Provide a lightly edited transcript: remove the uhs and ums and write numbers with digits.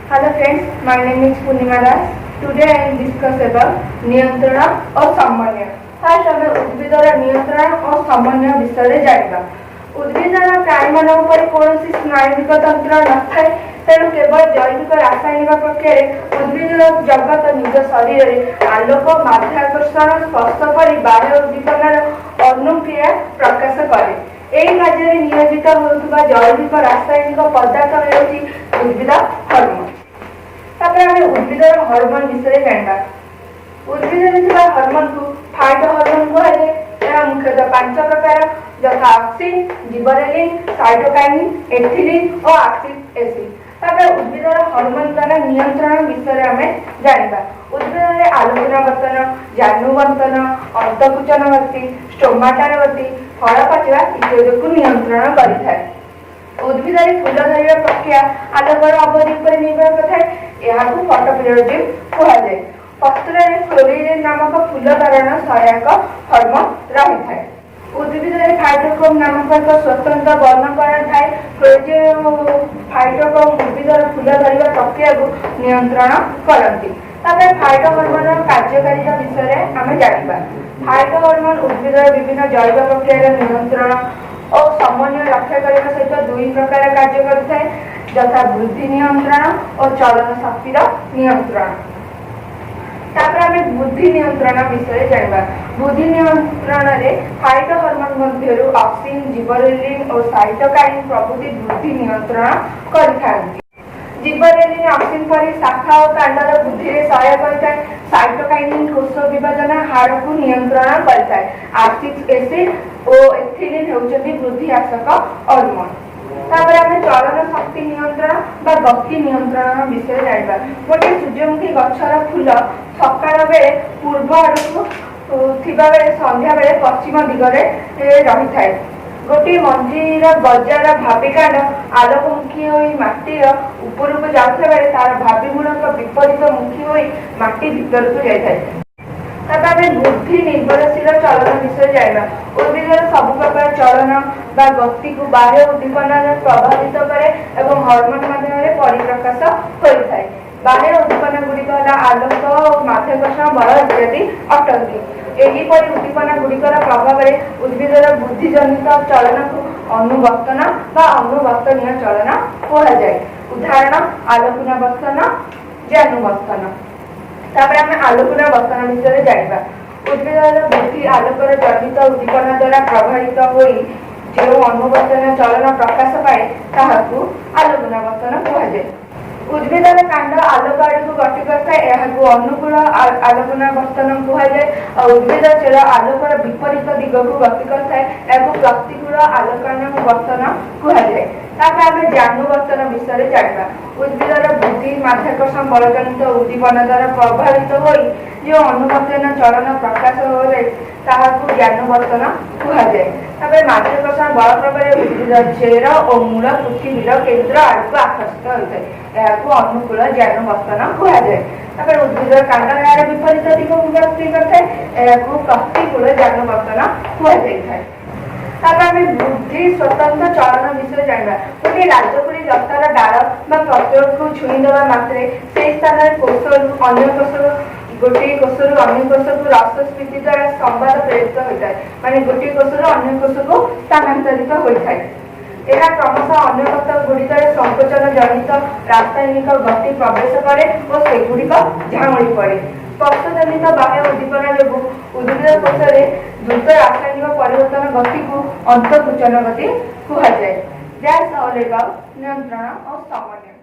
Hello friends, my name is Purnima Das. Today I will discuss about नियंत्रण और समन्वय. First ଆମେ ଉଦ୍ଭିଦର ନିୟନ୍ତ୍ରଣ ଓ ସମନ୍ୱୟ ବିଷୟରେ ଜାଣିବା. ଉଦ୍ଭିଦର ପ୍ରାଣୀମାନଙ୍କ ଉପରେ କୌଣସି ସ୍ନାୟୁବିକ ତନ୍ତ୍ର ନଥାଏ, ତେଣୁ କେବଳ ଜୈବିକ ରାସାୟନିକ ପ୍ରକ୍ରିୟାରେ ଉଦ୍ଭିଦର ଜଗତ ନିଜ ଶରୀରରେ ଆଲୋକ, ମାଧ୍ୟାକର୍ଷଣ, ସ୍ପର୍ଶ ପରି ବାହ୍ୟ ଉଦ୍ଦୀପନାର ଅନୁକ୍ରିୟା ପ୍ରକାଶ କରେ. ଏହି କାର୍ଯ୍ୟରେ ନିୟୋଜିତ ହେଉଥିବା ଜୈବିକ ରାସାୟନିକ ପଦାର୍ଥ ହେଉଛି ଉଦ୍ଭିଦ ହର୍ମୋନ୍. ତାପରେ ଆମେ ଉଦ୍ଭିଦର ହର୍ମୋନ୍ ବିଷୟରେ ଜାଣିବା. ଉଦ୍ଭିଦରେ ଥିବା ହର୍ମୋନ୍କୁ ଫାଇଟୋ ହର୍ମୋନ୍ କୁହାଯାଏ. ଏହା ମୁଖ୍ୟତଃ 5 ପ୍ରକାର, ଯଥା ଅକ୍ସିନ୍, ଜିବରେଲିନ୍, ସାଇଟୋକାଇନିନ୍, ଏଥିଲିନ୍ ଓ ଆକ୍ଟିକ୍ ଏସିଡ୍. ତାପରେ ଉଦ୍ଭିଦର ହର୍ମୋନ୍ ଦ୍ୱାରା ନିୟନ୍ତ୍ରଣ ବିଷୟରେ ଆମେ ଜାଣିବା. ଉଦ୍ଭିଦରେ ଆଲୋକିନ ବର୍ତ୍ତନ, ଜାନୁ ବର୍ତ୍ତନ, ଅନ୍ତଃକୁଚନ ଗତି, ଷ୍ଟୋମାଟାର ଗତି, ଫଳ ପାଚିବା ଇତ୍ୟାଦିକୁ ନିୟନ୍ତ୍ରଣ କରିଥାଏ. ଉଦ୍ଭିଦରେ ଫୁଲ ଧରିବା ପ୍ରକ୍ରିୟା ଆଲୋକର ଅବଧି ଉପରେ ନିର୍ଭର କରିଥାଏ. ଏହାକୁ ଫଟୋପିରିୟଡିଜମ୍ କୁହାଯାଏ. ପତ୍ରରେ ଫ୍ଲୋରିଡ୍ ନାମକ ଫୁଲ ଧାରଣ ସହାୟକ ହର୍ମୋନ୍ ରହିଥାଏ. ଉଦ୍ଭିଦରେ ଫାଇଟୋକ୍ରୋମ୍ ନାମକ ଏକ ସ୍ୱତନ୍ତ୍ର ବର୍ଣ୍ଣକଣା ଥାଏ. ଫାଇଟୋକ୍ରୋମ୍ ଉଦ୍ଭିଦର ଫୁଲ ଧରିବା ପ୍ରକ୍ରିୟାକୁ ନିୟନ୍ତ୍ରଣ କରନ୍ତି. ତାପରେ ଫାଇଟୋ ହର୍ମୋନ୍ର କାର୍ଯ୍ୟକାରିତା ବିଷୟରେ ଆମେ ଜାଣିବା. ଫାଇଟୋ ହର୍ମୋନ୍ ଉଦ୍ଭିଦର ବିଭିନ୍ନ ଜୈବ ପ୍ରକ୍ରିୟାର ନିୟନ୍ତ୍ରଣ ଓ ସମନ୍ୱୟ ରକ୍ଷା କରିବା ସହିତ 2 ପ୍ରକାର କାର୍ଯ୍ୟ କରିଥାଏ, ଯଥା ବୃଦ୍ଧି ନିୟନ୍ତ୍ରଣ ଓ ଚଳନ ଶକ୍ତିର ନିୟନ୍ତ୍ରଣ. ତାପରେ ଆମେ ବୃଦ୍ଧି ନିୟନ୍ତ୍ରଣ ବିଷୟରେ ଜାଣିବା. ବୃଦ୍ଧି ନିୟନ୍ତ୍ରଣରେ ଫାଇଟୋ ହର୍ମୋନ୍ ମଧ୍ୟରୁ ଅକ୍ସିନ୍, ଜିବରେଲିନ୍ ଓ ସାଇଟୋକାଇନିନ୍ ପ୍ରଭୃତି ବୃଦ୍ଧି ନିୟନ୍ତ୍ରଣ କରିଥାନ୍ତି. ଜିବରେଲିନ୍ ଅକ୍ସିନ୍ ପରି ଶାଖା ଓ କାଣ୍ଡର ବୃଦ୍ଧିରେ ସହାୟକ କରିଥାଏ. ସାଇଟୋକାଇନିନ୍ କୋଷ ବିଭାଜନ ହାରକୁ ନିୟନ୍ତ୍ରଣ କରିଥାଏ. ଆକ୍ଟିକ୍ ଏସିଡ୍ ଓ ଏଥିଲିନ୍ ହେଉଛନ୍ତି ବୃଦ୍ଧି ଆସକ ହର୍ମୋନ୍. ତାପରେ ଆମେ ଚଳନ ଶକ୍ତି ନିୟନ୍ତ୍ରଣ ବା ଗତି ନିୟନ୍ତ୍ରଣ ବିଷୟରେ ଜାଣିବା. ଗୋଟିଏ ସୂର୍ଯ୍ୟମୁଖୀ ଗଛର ଫୁଲ ସକାଳ ବେଳେ ପୂର୍ବ ଆଡ଼କୁ ଥିବା ବେଳେ ସନ୍ଧ୍ୟା ବେଳେ ପଶ୍ଚିମ ଦିଗରେ ରହିଥାଏ. ଗୋଟିଏ ମଞ୍ଜିର ଗଜାର ଭାବିକାଣ୍ଡ ଆଲୋକମୁଖୀ ହୋଇ ମାଟିର ଉପରକୁ ଯାଉଥିବା ବେଳେ ତାର ଭାବିମୂଳକ ବିପରୀତ ମୁଖୀ ହୋଇ ମାଟି ଭିତରକୁ ଯାଇଥାଏ. ତାପରେ ଆମେ ବୃଦ୍ଧି ନିର୍ଭରଶୀଳ ଚଳନ ବିଷୟରେ ଜାଣିବା. ଉଦ୍ଭିଦର ସବୁ ପ୍ରକାର ଚଳନ ବା ଗତିକୁ ବାହ୍ୟ ଉଦ୍ଦୀପନାରେ ପ୍ରଭାବିତ କରେ ଏବଂ ହର୍ମୋନ୍ ମାଧ୍ୟମରେ ପରିପ୍ରକାଶ ହୋଇଥାଏ. ବାହ୍ୟ ଉଦ୍ଦୀପନା ଗୁଡ଼ିକ ହେଲା ଆଲୋକ, ମାଧ୍ୟାକର୍ଷଣ ବଳ ଇତ୍ୟାଦି ଅଟନ୍ତି. ଏହିପରି ଉଦ୍ଦୀପନା ଗୁଡ଼ିକର ପ୍ରଭାବରେ ଉଦ୍ଭିଦର ବୃଦ୍ଧିଜନିତ ଚଳନକୁ ଅନୁବର୍ତ୍ତନ ବା ଅନୁବର୍ତ୍ତନୀୟ ଚଳନ କୁହାଯାଏ. ଉଦାହରଣ ଆଲୋକିନ ବର୍ତ୍ତନ, ଜାନୁବର୍ତ୍ତନ. ତାପରେ ଆମେ ଆଲୋକିନ ବର୍ତ୍ତନ ବିଷୟରେ ଜାଣିବା. ଉଦ୍ଭିଦର ବୃଦ୍ଧି ଆଲୋକର ଜନିତ ଉଦ୍ଦୀପନା ଦ୍ୱାରା ପ୍ରଭାବିତ ହୋଇ ଯେଉଁ ଅନୁବର୍ତ୍ତନୀୟ ଚଳନ ପ୍ରକାଶ ପାଏ ତାହାକୁ ଆଲୋକିନ ବର୍ତ୍ତନ କୁହାଯାଏ. ଉଦ୍ଭିଦର କାଣ୍ଡ ଆଲୋକ ଆଡ଼କୁ ଗତି କରିଥାଏ, ଏହାକୁ ଅନୁକୂଳ ଆଲୋକନ ବର୍ତ୍ତନ କୁହାଯାଏ. ଆଉ ଉଦ୍ଭିଦ ଚେର ଆଲୋକର ବିପରୀତ ଦିଗକୁ ଗତି କରିଥାଏ, ଏହାକୁ ପ୍ରତିକୂଳ ଆଲୋକନ ବର୍ତ୍ତନ କୁହାଯାଏ. ତାପରେ ଆମେ ଜାନୁ ବର୍ତ୍ତନ ବିଷୟରେ ଜାଣିବା. ଉଦ୍ଭିଦର ବୃଦ୍ଧି ମାଧ୍ୟାକର୍ଷଣ ବଳଜନିତ ଉଦ୍ଦୀପନା ଦ୍ୱାରା ପ୍ରଭାବିତ ହୋଇ ଯେଉଁ ଅନୁବର୍ତ୍ତନ ଚଳନ ପ୍ରକାଶ ହୁଏ ତାହାକୁ ଜାନୁ ବର୍ତ୍ତନ କୁହାଯାଏ. ତାପରେ ମାଧ୍ୟାକର୍ଷଣ ବଳ ପ୍ରଭାବରେ ଉଦ୍ଭିଦ ଚେର ଓ ମୂଳ ପୃଥିବୀର କେନ୍ଦ୍ର ଆଡ଼କୁ ଆକର୍ଷିତ ହୋଇଥାଏ, ଏହାକୁ ଅନୁକୂଳ ଜାନୁ ବର୍ତ୍ତନ କୁହାଯାଏ. ତାପରେ ଉଦ୍ଭିଦର କାଣ୍ଡ ଏହାର ବିପରୀତ ଦିଗକୁ ଗତି କରିଥାଏ, ଏହାକୁ ପ୍ରତିକୂଳ ଜାନୁ ବର୍ତ୍ତନ କୁହାଯାଇଥାଏ. ତାପରେ ଆମେ ବୃଦ୍ଧି ସ୍ୱତନ୍ତ୍ର ଚଳନ ବିଷୟରେ ଜାଣିବା. ଗୋଟିଏ ରାଜକୁଳି ଲତାର ଡାଳ ବା ପତ୍ରକୁ ଛୁଇଁ ଦେବା ମାତ୍ରେ ସେହି ସ୍ଥାନରେ କୋଷରୁ ଅନ୍ୟ କୋଷରୁ ଗୋଟିଏ କୋଷରୁ ଅନ୍ୟ କୋଷକୁ ରସ ସ୍ଫୀତି ଦ୍ୱାରା ସମ୍ବାଦ ପ୍ରେରିତ ହୋଇଥାଏ, ମାନେ ଗୋଟିଏ କୋଷରୁ ଅନ୍ୟ କୋଷକୁ ସ୍ଥାନାନ୍ତରିତ ହୋଇଥାଏ. ଏହା କ୍ରମଶଃ ଅନ୍ୟ କୋଷ ଗୁଡ଼ିକରେ ସଂକୋଚନ ଜନିତ ରାସାୟନିକ ଗତି ପ୍ରବେଶ କରେ ଓ ସେଗୁଡ଼ିକ ଝାଉଁଳି ପଡ଼େ. ସ୍ପର୍ଶଜନିତ ବାହ୍ୟ ଉଦ୍ଦୀପନା ଯୋଗୁଁ ଉଦ୍ଭିଦ କୋଷରେ ଦ୍ରୁତ ରାସାୟନିକ ପରିବର୍ତ୍ତନ ଗତିକୁ ଅନ୍ତଃକୁଚନ ଗତି କୁହାଯାଏ. ଯାହା ସହଯୋଗ ନିୟନ୍ତ୍ରଣ ଓ ସମନ୍ୱୟ.